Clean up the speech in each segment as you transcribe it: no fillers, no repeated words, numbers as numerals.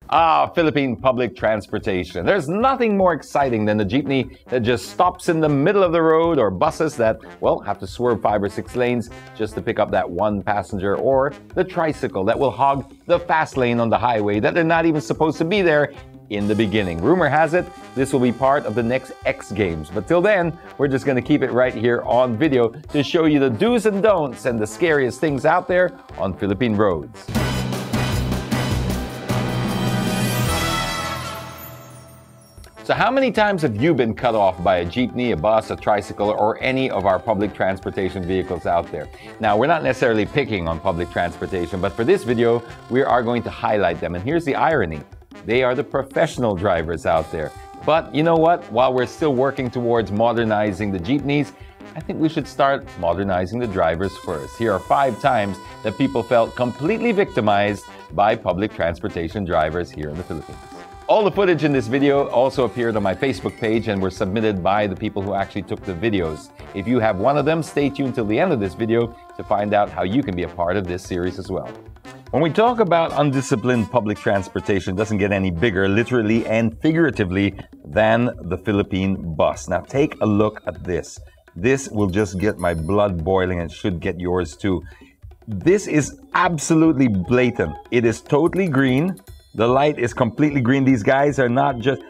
Philippine public transportation. There's nothing more exciting than the jeepney that just stops in the middle of the road, or buses that, well, have to swerve 5 or 6 lanes just to pick up that one passenger, or the tricycle that will hog the fast lane on the highway that they're not even supposed to be there in the beginning. Rumor has it, this will be part of the next X Games. But till then, we're just going to keep it right here on video to show you the do's and don'ts and the scariest things out there on Philippine roads. So how many times have you been cut off by a jeepney, a bus, a tricycle, or any of our public transportation vehicles out there? Now, we're not necessarily picking on public transportation, but for this video, we are going to highlight them. And here's the irony. They are the professional drivers out there. But you know what? While we're still working towards modernizing the jeepneys, I think we should start modernizing the drivers first. Here are 5 times that people felt completely victimized by public transportation drivers here in the Philippines. All the footage in this video also appeared on my Facebook page and were submitted by the people who actually took the videos. If you have one of them, stay tuned till the end of this video to find out how you can be a part of this series as well. When we talk about undisciplined public transportation, it doesn't get any bigger, literally and figuratively, than the Philippine bus. Now take a look at this. This will just get my blood boiling and should get yours too. This is absolutely blatant. It is totally green. The light is completely green. These guys are not just...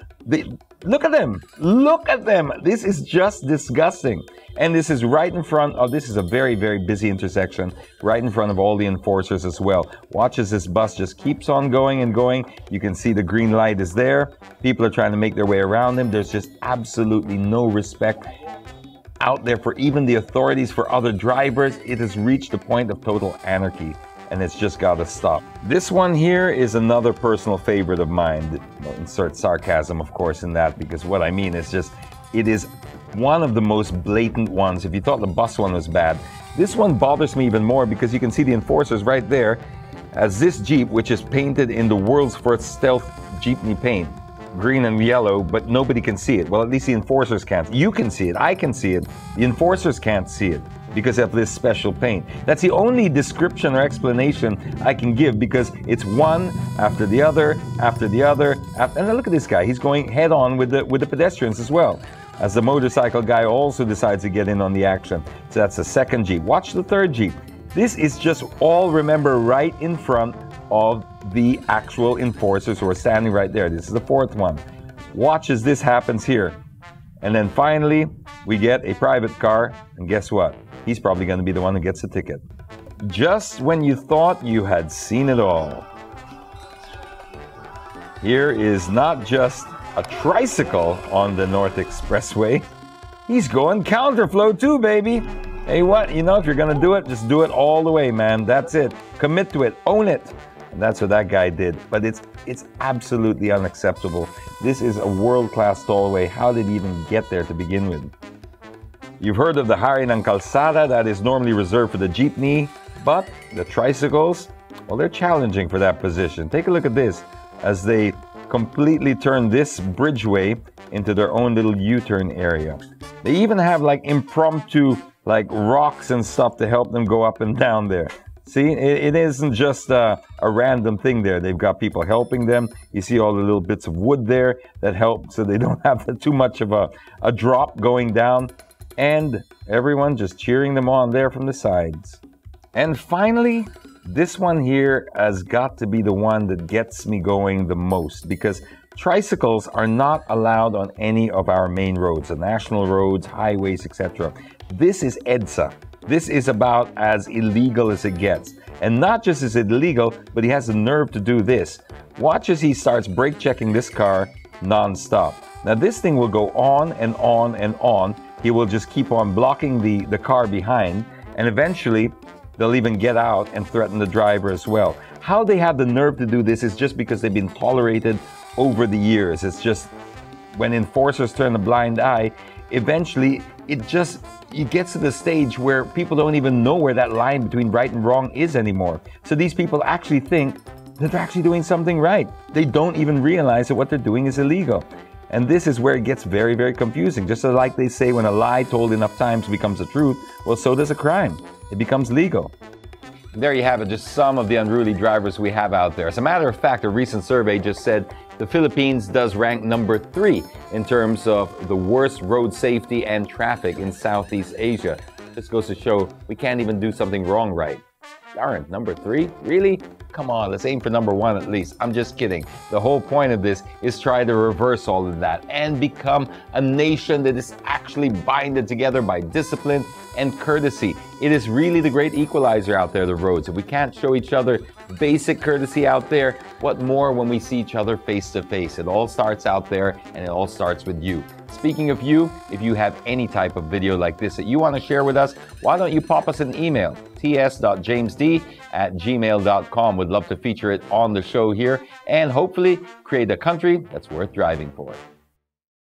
look at them. Look at them. This is just disgusting. And this is right in front of... This is a very, very busy intersection. Right in front of all the enforcers as well. Watch as this bus just keeps on going and going. You can see the green light is there. People are trying to make their way around them. There's just absolutely no respect out there for even the authorities, for other drivers. It has reached a point of total anarchy. And it's just got to stop. This one here is another personal favorite of mine. I'll insert sarcasm, of course, in that, because what I mean is just, it is one of the most blatant ones. If you thought the bus one was bad, this one bothers me even more because you can see the enforcers right there as this Jeep, which is painted in the world's first stealth jeepney paint, green and yellow, but nobody can see it. Well, at least the enforcers can't. You can see it. I can see it. The enforcers can't see it because of this special paint. That's the only description or explanation I can give, because it's one after the other, after the other. And look at this guy. He's going head on with the pedestrians as well, as the motorcycle guy also decides to get in on the action. So that's the second Jeep. Watch the third Jeep. This is just all, remember, right in front of the actual enforcers who are standing right there. This is the fourth one. Watch as this happens here. And then finally, we get a private car, and guess what? He's probably going to be the one who gets the ticket. Just when you thought you had seen it all. Here is not just a tricycle on the North Expressway. He's going counterflow too, baby. Hey, what? You know, if you're going to do it, just do it all the way, man. That's it. Commit to it. Own it. And that's what that guy did. But it's absolutely unacceptable. This is a world-class tollway. How did he even get there to begin with? You've heard of the hari ng kalsada that is normally reserved for the jeepney, but the tricycles, well, they're challenging for that position. Take a look at this as they completely turn this bridgeway into their own little U-turn area. They even have like impromptu like rocks and stuff to help them go up and down there. See, it isn't just a random thing there. They've got people helping them. You see all the little bits of wood there that help so they don't have too much of a drop going down. And everyone just cheering them on there from the sides. And finally, this one here has got to be the one that gets me going the most, because tricycles are not allowed on any of our main roads, the national roads, highways, etc. This is EDSA. This is about as illegal as it gets. And not just is it illegal, but he has the nerve to do this. Watch as he starts brake checking this car non-stop. Now this thing will go on and on and on. He will just keep on blocking the car behind, and eventually they'll even get out and threaten the driver as well. How they have the nerve to do this is just because they've been tolerated over the years. It's just when enforcers turn a blind eye, eventually it gets to the stage where people don't even know where that line between right and wrong is anymore. So these people actually think that they're actually doing something right. They don't even realize that what they're doing is illegal. And this is where it gets very, very confusing. Just like they say, when a lie told enough times becomes a truth, well, so does a crime. It becomes legal. There you have it, just some of the unruly drivers we have out there. As a matter of fact, a recent survey just said the Philippines does rank number 3 in terms of the worst road safety and traffic in Southeast Asia. This goes to show we can't even do something wrong right. Darn, number 3? Really? Come on, let's aim for number 1 at least. I'm just kidding. The whole point of this is try to reverse all of that and become a nation that is actually binded together by discipline and courtesy. It is really the great equalizer out there, the roads. If we can't show each other basic courtesy out there, what more when we see each other face to face? It all starts out there, and it all starts with you. Speaking of you, if you have any type of video like this that you want to share with us, why don't you pop us an email, ts.jamesd@gmail.com. We'd love to feature it on the show here and hopefully create a country that's worth driving for.